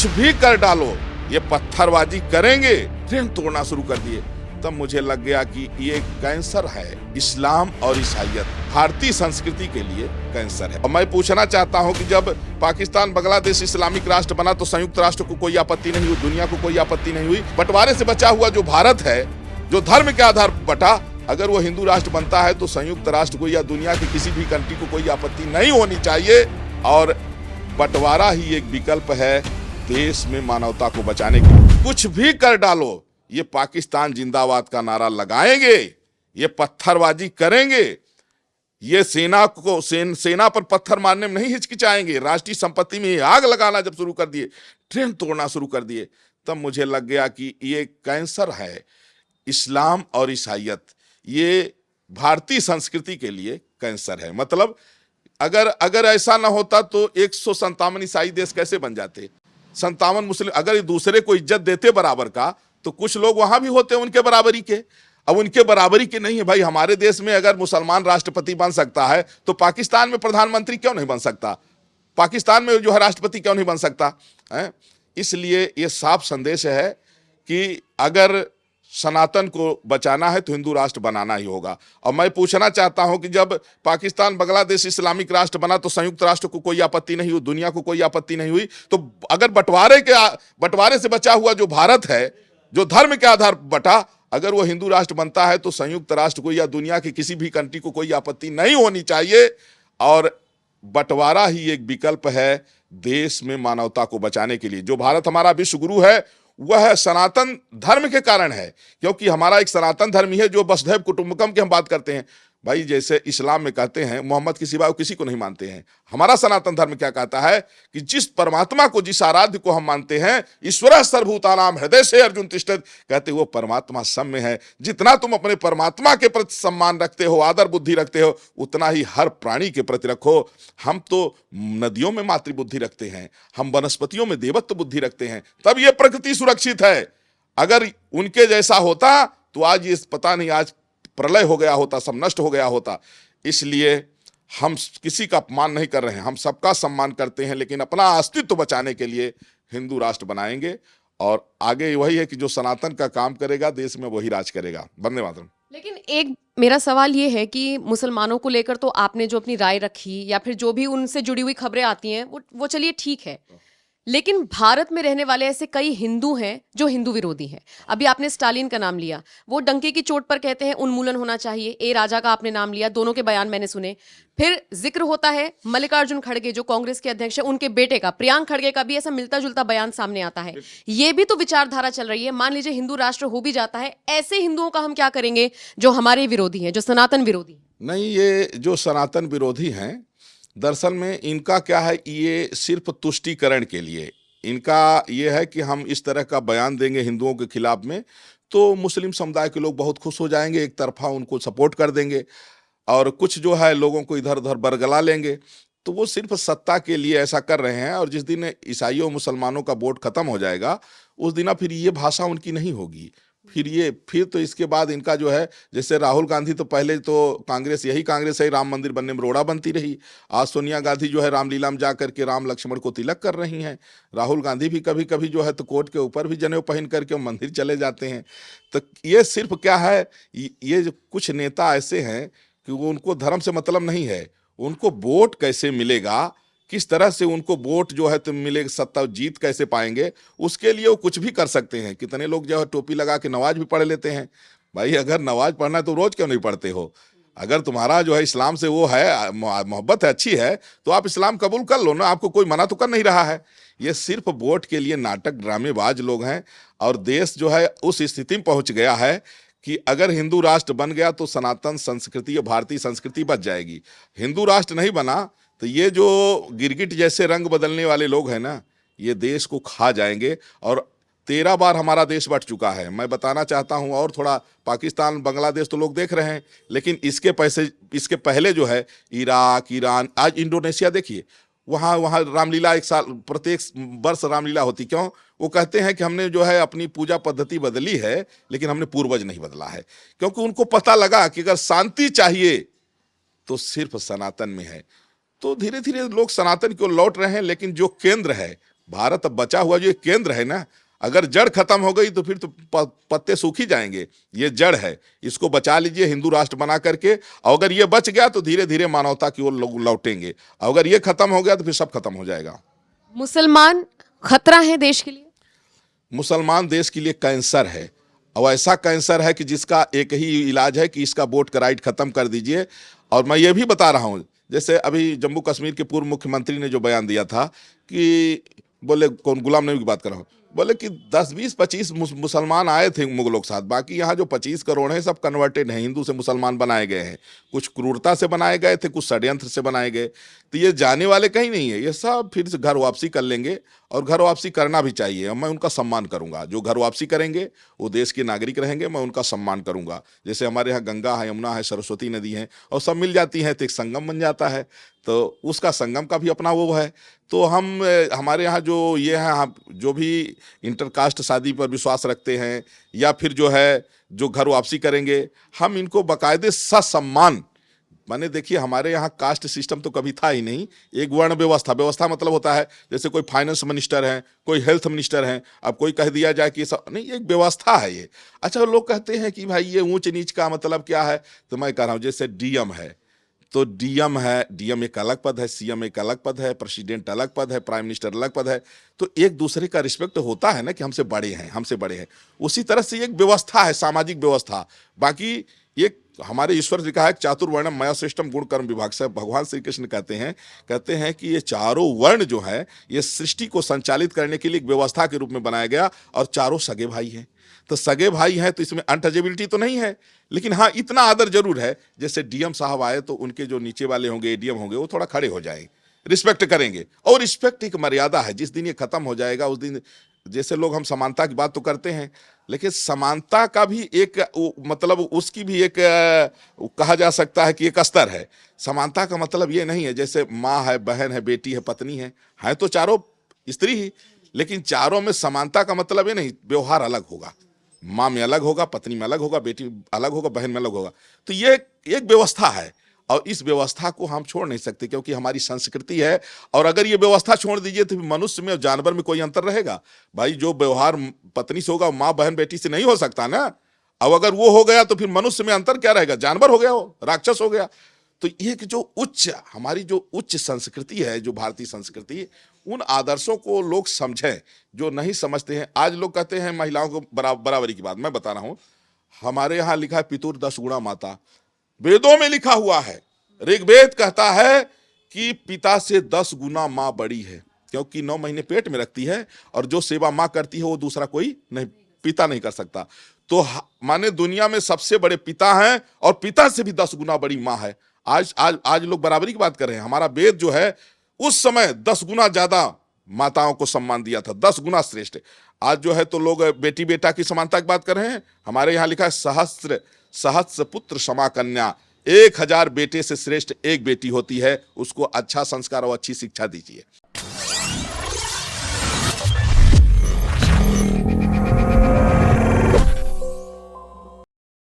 कुछ भी कर डालो, ये पत्थरबाजी करेंगे, ट्रेन तोड़ना शुरू कर दिए। तब मुझे लग गया कि ये कैंसर है, इस्लाम और ईसाइयत भारतीय संस्कृति के लिए कैंसर है। और मैं पूछना चाहता हूं कि जब पाकिस्तान बांग्लादेश इस्लामिक राष्ट्र बना तो संयुक्त राष्ट्र को कोई आपत्ति नहीं हुई, दुनिया को कोई आपत्ति नहीं हुई। बंटवारे से बचा हुआ जो भारत है, जो धर्म के आधार पर बटा, अगर वो हिंदू राष्ट्र बनता है तो संयुक्त राष्ट्र को या दुनिया की किसी भी कंट्री को कोई आपत्ति नहीं होनी चाहिए। और बंटवारा ही एक विकल्प है देश में मानवता को बचाने के लिए। कुछ भी कर डालो, ये पाकिस्तान जिंदाबाद का नारा लगाएंगे, ये पत्थरबाजी करेंगे, ये सेना पर पत्थर मारने में नहीं हिचकिचाएंगे। राष्ट्रीय संपत्ति में आग लगाना जब शुरू कर दिए, ट्रेन तोड़ना शुरू कर दिए, तब मुझे लग गया कि ये कैंसर है, इस्लाम और ईसाइयत ये भारतीय संस्कृति के लिए कैंसर है। मतलब अगर ऐसा ना होता तो 157 ईसाई देश कैसे बन जाते, 57 मुस्लिम, अगर दूसरे को इज्जत देते बराबर का तो कुछ लोग वहां भी होते हैं उनके बराबरी के। अब उनके बराबरी के नहीं है भाई। हमारे देश में अगर मुसलमान राष्ट्रपति बन सकता है तो पाकिस्तान में प्रधानमंत्री क्यों नहीं बन सकता, पाकिस्तान में जो है राष्ट्रपति क्यों नहीं बन सकता है? इसलिए ये साफ संदेश है कि अगर सनातन को बचाना है तो हिंदू राष्ट्र बनाना ही होगा। और मैं पूछना चाहता हूं कि जब पाकिस्तान बांग्लादेश इस्लामिक राष्ट्र बना तो संयुक्त राष्ट्र को कोई आपत्ति नहीं हुई, दुनिया को कोई आपत्ति नहीं हुई। तो अगर बंटवारे से बचा हुआ जो भारत है, जो धर्म के आधार पर बटा, अगर वो हिंदू राष्ट्र बनता है तो संयुक्त राष्ट्र को या दुनिया की किसी भी कंट्री को कोई आपत्ति नहीं होनी चाहिए। और बंटवारा ही एक विकल्प है देश में मानवता को बचाने के लिए। जो भारत हमारा विश्व गुरु है वह सनातन धर्म के कारण है, क्योंकि हमारा एक सनातन धर्म ही है जो वसुधैव कुटुंबकम की हम बात करते हैं भाई। जैसे इस्लाम में कहते हैं मोहम्मद के सिवा किसी को नहीं मानते हैं, हमारा सनातन धर्म क्या कहता है कि जिस परमात्मा को, जिस आराध्य को हम मानते हैं, ईश्वर सर्वभूतानां हृदय से अर्जुन तिष्ठति, कहते वो परमात्मा सब में है। जितना तुम अपने परमात्मा के प्रति सम्मान रखते हो, आदर बुद्धि रखते हो, उतना ही हर प्राणी के प्रति रखो। हम तो नदियों में मातृबुद्धि रखते हैं, हम वनस्पतियों में देवत्व बुद्धि रखते हैं, तब ये प्रकृति सुरक्षित है। अगर उनके जैसा होता तो आज ये पता नहीं, आज प्रलय हो गया होता, सब नष्ट हो गया होता। इसलिए हम किसी का अपमान नहीं कर रहे हैं, हम सबका सम्मान करते हैं, लेकिन अपना अस्तित्व बचाने के लिए हिंदू राष्ट्र बनाएंगे। और आगे वही है कि जो सनातन का काम करेगा देश में वही राज करेगा। वंदे मातरम। लेकिन एक मेरा सवाल ये है कि मुसलमानों को लेकर तो आपने जो अपनी राय रखी या फिर जो भी उनसे जुड़ी हुई खबरें आती हैं वो चलिए ठीक है, लेकिन भारत में रहने वाले ऐसे कई हिंदू हैं जो हिंदू विरोधी हैं। अभी आपने स्टालिन का नाम लिया, वो डंके की चोट पर कहते हैं उन्मूलन होना चाहिए। ए राजा का आपने नाम लिया, दोनों के बयान मैंने सुने। फिर जिक्र होता है मल्लिकार्जुन खड़गे जो कांग्रेस के अध्यक्ष है, उनके बेटे का, प्रियांक खड़गे का भी ऐसा मिलता जुलता बयान सामने आता है। ये भी तो विचारधारा चल रही है। मान लीजिए हिंदू राष्ट्र हो भी जाता है, ऐसे हिंदुओं का हम क्या करेंगे जो हमारे विरोधी हैं, जो सनातन विरोधी? नहीं, ये जो सनातन विरोधी हैं, दरअसल में इनका क्या है, ये सिर्फ तुष्टीकरण के लिए इनका ये है कि हम इस तरह का बयान देंगे हिंदुओं के खिलाफ में तो मुस्लिम समुदाय के लोग बहुत खुश हो जाएंगे, एक तरफा उनको सपोर्ट कर देंगे, और कुछ जो है लोगों को इधर उधर बरगला लेंगे। तो वो सिर्फ सत्ता के लिए ऐसा कर रहे हैं। और जिस दिन ईसाइयों मुसलमानों का वोट खत्म हो जाएगा उस दिन फिर ये भाषा उनकी नहीं होगी। फिर तो इसके बाद इनका जो है, जैसे राहुल गांधी तो पहले तो कांग्रेस, यही कांग्रेस है राम मंदिर बनने में रोड़ा बनती रही। आज सोनिया गांधी जो है रामलीला में जा करके राम लक्ष्मण को तिलक कर रही हैं। राहुल गांधी भी कभी कभी जो है तो कोर्ट के ऊपर भी जनेऊ पहन करके मंदिर चले जाते हैं। तो ये सिर्फ क्या है, ये जो कुछ नेता ऐसे हैं कि वो, उनको धर्म से मतलब नहीं है, उनको वोट कैसे मिलेगा, किस तरह से उनको वोट जो है तो मिलेगा, सत्ता जीत कैसे पाएंगे, उसके लिए वो कुछ भी कर सकते हैं। कितने लोग जो है टोपी लगा के नमाज भी पढ़ लेते हैं। भाई अगर नमाज पढ़ना है तो रोज क्यों नहीं पढ़ते हो? अगर तुम्हारा जो है इस्लाम से वो है, मोहब्बत है, अच्छी है, तो आप इस्लाम कबूल कर लो ना, आपको कोई मना तो कर नहीं रहा है। ये सिर्फ वोट के लिए नाटक ड्रामेबाज लोग हैं। और देश जो है उस स्थिति में पहुंच गया है कि अगर हिंदू राष्ट्र बन गया तो सनातन संस्कृति या भारतीय संस्कृति बच जाएगी। हिंदू राष्ट्र नहीं बना तो ये जो गिरगिट जैसे रंग बदलने वाले लोग हैं ना, ये देश को खा जाएंगे। और 13 बार हमारा देश बट चुका है। मैं बताना चाहता हूं, और थोड़ा पाकिस्तान बांग्लादेश तो लोग देख रहे हैं, लेकिन इसके पहले जो है इराक, ईरान, आज इंडोनेशिया देखिए, वहाँ रामलीला एक साल, प्रत्येक वर्ष रामलीला होती। क्यों? वो कहते हैं कि हमने जो है अपनी पूजा पद्धति बदली है लेकिन हमने पूर्वज नहीं बदला है। क्योंकि उनको पता लगा कि अगर शांति चाहिए तो सिर्फ सनातन में है। तो धीरे धीरे लोग सनातन को लौट रहे हैं, लेकिन जो केंद्र है भारत अब बचा हुआ जो ये केंद्र है ना, अगर जड़ खत्म हो गई तो फिर तो पत्ते सूख ही जाएंगे। ये जड़ है, इसको बचा लीजिए हिंदू राष्ट्र बना करके। और अगर ये बच गया तो धीरे धीरे मानवता की ओर लोग लौटेंगे। अगर ये खत्म हो गया तो फिर सब खत्म हो जाएगा। मुसलमान खतरा है देश के लिए? मुसलमान देश के लिए कैंसर है, और ऐसा कैंसर है कि जिसका एक ही इलाज है कि इसका वोट का राइट खत्म कर दीजिए। और मैं ये भी बता रहा हूँ, जैसे अभी जम्मू कश्मीर के पूर्व मुख्यमंत्री ने जो बयान दिया था कि बोले, कौन, गुलाम नबी की बात कर रहा हूँ, बोले कि 10, 20, 25 मुसलमान आए थे मुगलों के साथ, बाकी यहाँ जो 25 करोड़ हैं सब कन्वर्टेड हैं, हिंदू से मुसलमान बनाए गए हैं। कुछ क्रूरता से बनाए गए थे, कुछ षड्यंत्र से बनाए गए। तो ये जाने वाले कहीं नहीं है, ये सब फिर से घर वापसी कर लेंगे, और घर वापसी करना भी चाहिए। और मैं उनका सम्मान करूंगा, जो घर वापसी करेंगे वो देश के नागरिक रहेंगे, मैं उनका सम्मान करूंगा। जैसे हमारे यहाँ गंगा है, यमुना है, सरस्वती नदी है, और सब मिल जाती हैं तो एक संगम बन जाता है, तो उसका संगम का भी अपना वो है। तो हमारे यहाँ जो ये है, हम जो भी इंटरकास्ट शादी पर विश्वास रखते हैं या फिर जो है जो घर वापसी करेंगे, हम इनको बाकायदे ससम्मान, माने देखिए हमारे यहाँ कास्ट सिस्टम तो कभी था ही नहीं, एक वर्ण व्यवस्था। व्यवस्था मतलब होता है जैसे कोई फाइनेंस मिनिस्टर है, कोई हेल्थ मिनिस्टर है, अब कोई कह दिया जाए कि सब नहीं, एक व्यवस्था है ये। अच्छा, लोग कहते हैं कि भाई ये ऊंच नीच का मतलब क्या है, तो मैं कह रहा हूँ जैसे डीएम है तो डीएम है, डीएम एक अलग पद है, सीएम एक अलग पद है, प्रेसिडेंट अलग पद है, प्राइम मिनिस्टर अलग पद है। तो एक दूसरे का रिस्पेक्ट होता है ना कि हमसे बड़े हैं, हमसे बड़े हैं। उसी तरह से एक व्यवस्था है, सामाजिक व्यवस्था। बाकी ये हमारे ईश्वर जी का है, चातुर्वर्णम मया श्रेष्ठम गुण कर्म विभाग से भगवान श्री कृष्ण कहते हैं कि ये चारों वर्ण जो है ये सृष्टि को संचालित करने के लिए एक व्यवस्था के रूप में बनाया गया, और चारों सगे भाई हैं। तो सगे भाई हैं तो इसमें अनटचेबिलिटी तो नहीं है, लेकिन हाँ इतना आदर जरूर है, जैसे डीएम साहब आए तो उनके जो नीचे वाले होंगे, एडीएम होंगे, वो थोड़ा खड़े हो जाएंगे, रिस्पेक्ट करेंगे। और रिस्पेक्ट एक मर्यादा है, जिस दिन ये खत्म हो जाएगा उस दिन, जैसे लोग हम समानता की बात तो करते हैं, लेकिन समानता का भी एक मतलब उसकी भी एक कहा जा सकता है कि एक स्तर है। समानता का मतलब ये नहीं है जैसे माँ है, बहन है, बेटी है, पत्नी है तो चारों स्त्री ही, लेकिन चारों में समानता का मतलब ये नहीं, व्यवहार अलग होगा, माँ में अलग होगा, पत्नी में अलग होगा, बेटी अलग होगा, बहन में अलग होगा। तो ये एक व्यवस्था है, और इस व्यवस्था को हम छोड़ नहीं सकते क्योंकि हमारी संस्कृति है। और अगर ये व्यवस्था छोड़ दीजिए तो मनुष्य में और जानवर में कोई अंतर रहेगा? भाई जो व्यवहार पत्नी से होगा माँ बहन बेटी से नहीं हो सकता ना। अब अगर वो हो गया तो फिर मनुष्य में अंतर क्या रहेगा? जानवर हो गया, वो राक्षस हो गया। तो एक जो हमारी जो उच्च संस्कृति है, जो भारतीय संस्कृति, उन आदर्शों को लोग समझें जो नहीं समझते हैं। आज लोग कहते हैं महिलाओं को बराबरी की बात, मैं बता रहा हूं, हमारे यहां लिखा है पितुर 10 गुणा माता, वेदों में लिखा हुआ है। ऋग्वेद कहता है कि पिता से 10 गुना मां बड़ी है, क्योंकि 9 महीने पेट में रखती है, और जो सेवा मां करती है वो दूसरा कोई नहीं, पिता नहीं कर सकता। तो माने दुनिया में सबसे बड़े पिता हैं, और पिता से भी 10 गुना बड़ी मां है। आज लोग बराबरी की बात कर रहे हैं। हमारा वेद जो है उस समय 10 गुना ज्यादा माताओं को सम्मान दिया था, 10 गुना श्रेष्ठ। आज जो है तो लोग बेटी बेटा की समानता की बात कर रहे हैं। हमारे यहाँ लिखा है सहस्र पुत्र समा कन्या, 1000 बेटे से श्रेष्ठ एक बेटी होती है। उसको अच्छा संस्कार और अच्छी शिक्षा दीजिए।